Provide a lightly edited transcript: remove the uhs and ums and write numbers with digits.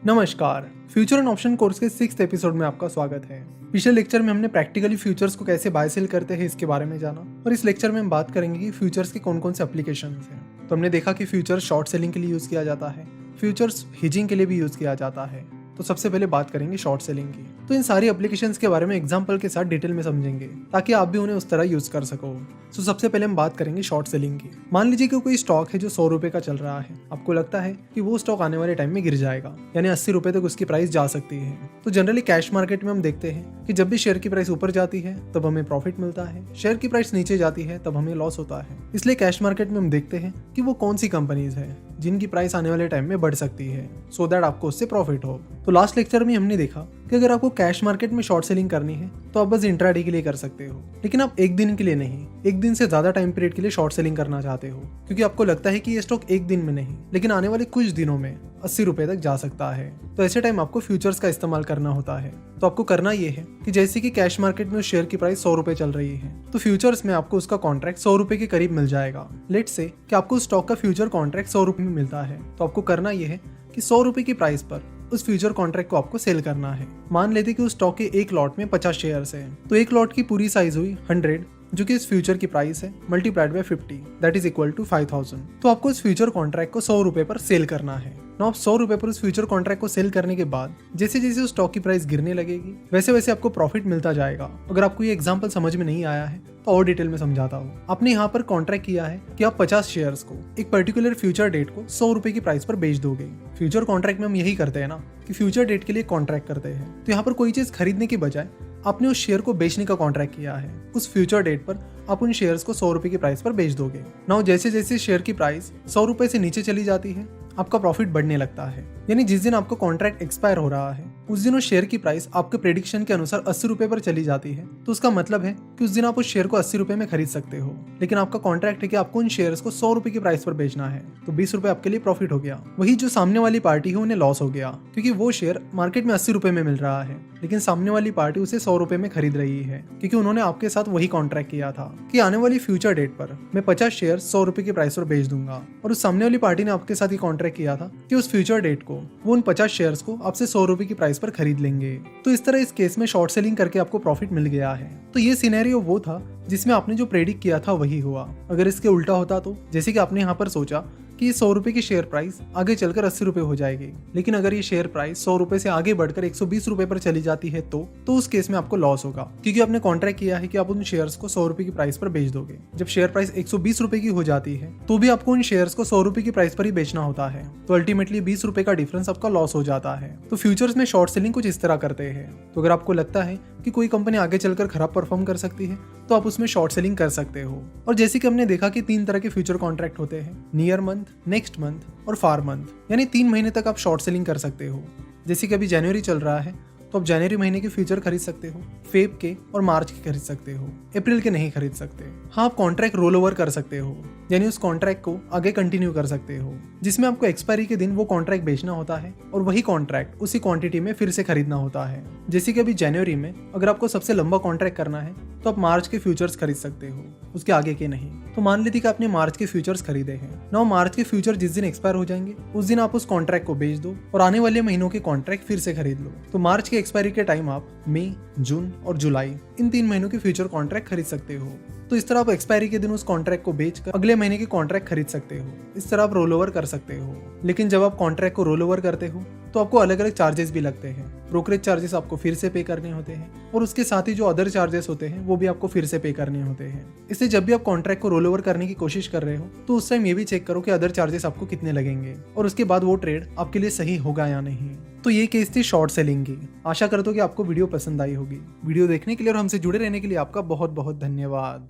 नमस्कार, future and option course के 6th episode में आपका स्वागत है। पिछले लेक्चर में हमने प्रैक्टिकली फ्यूचर्स को कैसे बाय सेल करते हैं इसके बारे में जाना और इस लेक्चर में हम बात करेंगे कि फ्यूचर्स के कौन कौन से एप्लीकेशंस हैं। तो हमने देखा कि फ्यूचर्स शॉर्ट सेलिंग के लिए यूज़ किया जाता है, फ्यूचर्स हेजिंग के लिए भी यूज़ किया जाता है। तो सबसे पहले बात करेंगे शॉर्ट सेलिंग की। तो इन सारी एप्लीकेशंस के बारे में एग्जांपल के साथ डिटेल में समझेंगे ताकि आप भी उन्हें उस तरह यूज कर सको। तो सबसे पहले हम बात करेंगे शॉर्ट सेलिंग की। मान लीजिए कि कोई स्टॉक है जो 100 रुपए का चल रहा है, आपको लगता है कि वो स्टॉक आने वाले टाइम में गिर जाएगा, यानी 80 रुपए तक उसकी प्राइस जा सकती है। तो जनरली कैश मार्केट में हम देखते हैं कि जब भी शेयर की प्राइस ऊपर जाती है तब हमें प्रॉफिट मिलता है, शेयर की प्राइस नीचे जाती है तब हमें लॉस होता है। इसलिए कैश मार्केट में हम देखते हैं कि वो कौन सी कंपनीज है जिनकी प्राइस आने वाले टाइम में बढ़ सकती है, सो दैट आपको उससे प्रॉफिट हो। तो लास्ट लेक्चर में हमने देखा कि अगर आपको कैश मार्केट में शॉर्ट सेलिंग करनी है तो आप बस इंट्राडे के लिए कर सकते हो, लेकिन आप एक दिन के लिए नहीं, एक दिन से ज्यादा टाइम पीरियड के लिए शॉर्ट सेलिंग करना चाहते हो, क्योंकि आपको लगता है कि ये स्टॉक एक दिन में नहीं लेकिन आने वाले कुछ दिनों में 80 रुपए तक जा सकता है। तो ऐसे टाइम आपको फ्यूचर्स का इस्तेमाल करना होता है। तो आपको करना ये है कि जैसे कि कैश मार्केट में उस शेयर की प्राइस 100 रुपए चल रही है, तो फ्यूचर्स में आपको उसका कॉन्ट्रैक्ट 100 रुपए के करीब मिल जाएगा। लेट्स से कि आपको उस स्टॉक का फ्यूचर कॉन्ट्रैक्ट 100 रुपए में मिलता है, तो आपको करना ये है कि 100 रुपए की प्राइस पर उस फ्यूचर कॉन्ट्रैक्ट को आपको सेल करना है। मान लेते कि उस स्टॉक के एक लॉट में 50 शेयर्स है, तो एक लॉट की पूरी साइज हुई 100, जो कि इस फ्यूचर की प्राइस है multiplied by 50, that is equal to 5000। तो आपको इस फ्यूचर कॉन्ट्रैक्ट को 100 रुपए पर सेल करना है। ना आप 100 रुपए पर उस फ्यूचर कॉन्ट्रैक्ट को सेल करने के बाद जैसे जैसे उस स्टॉक की प्राइस गिरने लगेगी वैसे वैसे आपको प्रॉफिट मिलता जाएगा। अगर आपको ये एग्जांपल समझ में नहीं आया है तो और डिटेल में समझाता हूँ। आपने यहाँ पर कॉन्ट्रैक्ट किया है कि आप 50 शेयर्स को एक पर्टिकुलर फ्यूचर डेट को 100 रुपए की प्राइस पर बेच दोगे। फ्यूचर कॉन्ट्रैक्ट में हम यही करते हैं ना कि फ्यूचर डेट के लिए कॉन्ट्रैक्ट करते हैं। तो यहाँ पर कोई चीज खरीदने की बजाय आपने उस शेयर को बेचने का कॉन्ट्रैक्ट किया है। उस फ्यूचर डेट पर आप उन शेयर्स को 100 रुपए की प्राइस पर बेच दोगे। नाउ जैसे जैसे शेयर की प्राइस 100 रुपए से नीचे चली जाती है आपका प्रॉफिट बढ़ने लगता है, यानी जिस दिन आपका कॉन्ट्रैक्ट एक्सपायर हो रहा है उस दिन उस शेयर की प्राइस आपके प्रेडिक्शन के अनुसार 80 रुपए पर चली जाती है। तो उसका मतलब है कि उस दिन आप उस शेयर को 80 रुपए में खरीद सकते हो, लेकिन आपका कॉन्ट्रैक्ट है कि आपको उन शेयर्स को 100 रुपए की प्राइस पर बेचना है, तो 20 रुपए आपके लिए प्रॉफिट हो गया। वही जो सामने वाली पार्टी है उन्हें लॉस हो गया, क्योंकि वो शेयर मार्केट में 80 रुपए में मिल रहा है लेकिन सामने वाली पार्टी उसे 100 रुपए में खरीद रही है, क्योंकि उन्होंने आपके साथ वही कॉन्ट्रैक्ट किया था कि आने वाली फ्यूचर डेट पर मैं 50 शेयर 100 रुपए की प्राइस पर बेच दूंगा, और उस सामने वाली पार्टी ने आपके साथ ये कॉन्ट्रैक्ट किया था कि उस फ्यूचर डेट को वो उन 50 शेयर्स को आपसे 100 रुपए की प्राइस पर खरीद लेंगे। तो इस तरह इस केस में शॉर्ट सेलिंग करके आपको प्रॉफिट मिल गया है। तो ये सिनेरियो वो था जिसमें आपने जो प्रेडिक्ट किया था वही हुआ। अगर इसके उल्टा होता तो जैसे कि आपने यहाँ पर सोचा कि 100 रुपए की शेयर प्राइस आगे चलकर 80 रुपए हो जाएगी, लेकिन अगर ये शेयर प्राइस 100 रुपए से आगे बढ़कर 120 रुपए पर चली जाती है तो उस केस में आपको लॉस होगा, क्योंकि आपने कॉन्ट्रैक्ट किया है कि आप उन शेयर्स को 100 रुपए की प्राइस पर बेच दोगे। जब शेयर प्राइस 120 रुपए की हो जाती है तो भी आपको उन शेयर्स को 100 रुपए की प्राइस पर ही बेचना होता है, तो अल्टीमेटली 20 रुपए का डिफरेंस आपका लॉस हो जाता है। तो फ्यूचर्स में शॉर्ट सेलिंग कुछ इस तरह करते हैं। तो अगर आपको लगता है कि कोई कंपनी आगे चलकर खराब परफॉर्म कर सकती है तो आप उसमें शॉर्ट सेलिंग कर सकते हो। और जैसे कि हमने देखा कि 3 तरह के फ्यूचर कॉन्ट्रैक्ट होते हैं, नियर मंथ, नेक्स्ट मंथ और फार मंथ, यानी 3 महीने तक आप शॉर्ट सेलिंग कर सकते हो। जैसे कि अभी जनवरी चल रहा है तो आप जनवरी महीने के फ्यूचर खरीद सकते हो, फेब के और मार्च के खरीद सकते हो, अप्रैल के नहीं खरीद सकते। हाँ, आप कॉन्ट्रैक्ट रोल ओवर कर सकते हो, यानी उस कॉन्ट्रैक्ट को आगे कंटिन्यू कर सकते हो, जिसमें आपको एक्सपायरी के दिन वो कॉन्ट्रैक्ट बेचना होता है और वही कॉन्ट्रैक्ट उसी क्वांटिटी में फिर से खरीदना होता है। जैसे कि अभी जनवरी में अगर आपको सबसे लंबा कॉन्ट्रैक्ट करना है तो आप मार्च के फ्यूचर्स खरीद सकते हो, उसके आगे के नहीं। तो मान लेते कि आपने मार्च के फ्यूचर्स खरीदे हैं। नाउ मार्च के फ्यूचर जिस दिन एक्सपायर हो जाएंगे उस दिन आप उस कॉन्ट्रैक्ट को बेच दो और आने वाले महीनों के कॉन्ट्रैक्ट फिर से खरीद लो। तो मार्च के एक्सपायरी के टाइम आप मई, जून और जुलाई इन 3 महीनों के फ्यूचर कॉन्ट्रैक्ट खरीद सकते हो। तो इस तरह आप एक्सपायरी के दिन उस कॉन्ट्रैक्ट को बेचकर अगले महीने के कॉन्ट्रैक्ट खरीद सकते हो। इस तरह आप रोल ओवर कर सकते हो। लेकिन जब आप कॉन्ट्रैक्ट को रोल ओवर करते हो तो आपको अलग अलग चार्जेस भी लगते हैं। ब्रोकरेज चार्जेस आपको फिर से पे करने होते हैं और उसके साथ ही जो अदर चार्जेस होते हैं वो भी आपको फिर से पे करने होते हैं। इसलिए जब भी आप कॉन्ट्रैक्ट को रोल ओवर करने की कोशिश कर रहे हो तो उस टाइम ये भी चेक करो कि अदर चार्जेस आपको कितने लगेंगे और उसके बाद वो ट्रेड आपके लिए सही होगा या नहीं। तो ये केस थी शॉर्ट सेलिंग की। आशा करता हूं कि आपको वीडियो पसंद आई होगी। वीडियो देखने के लिए और हमसे जुड़े रहने के लिए आपका बहुत बहुत धन्यवाद।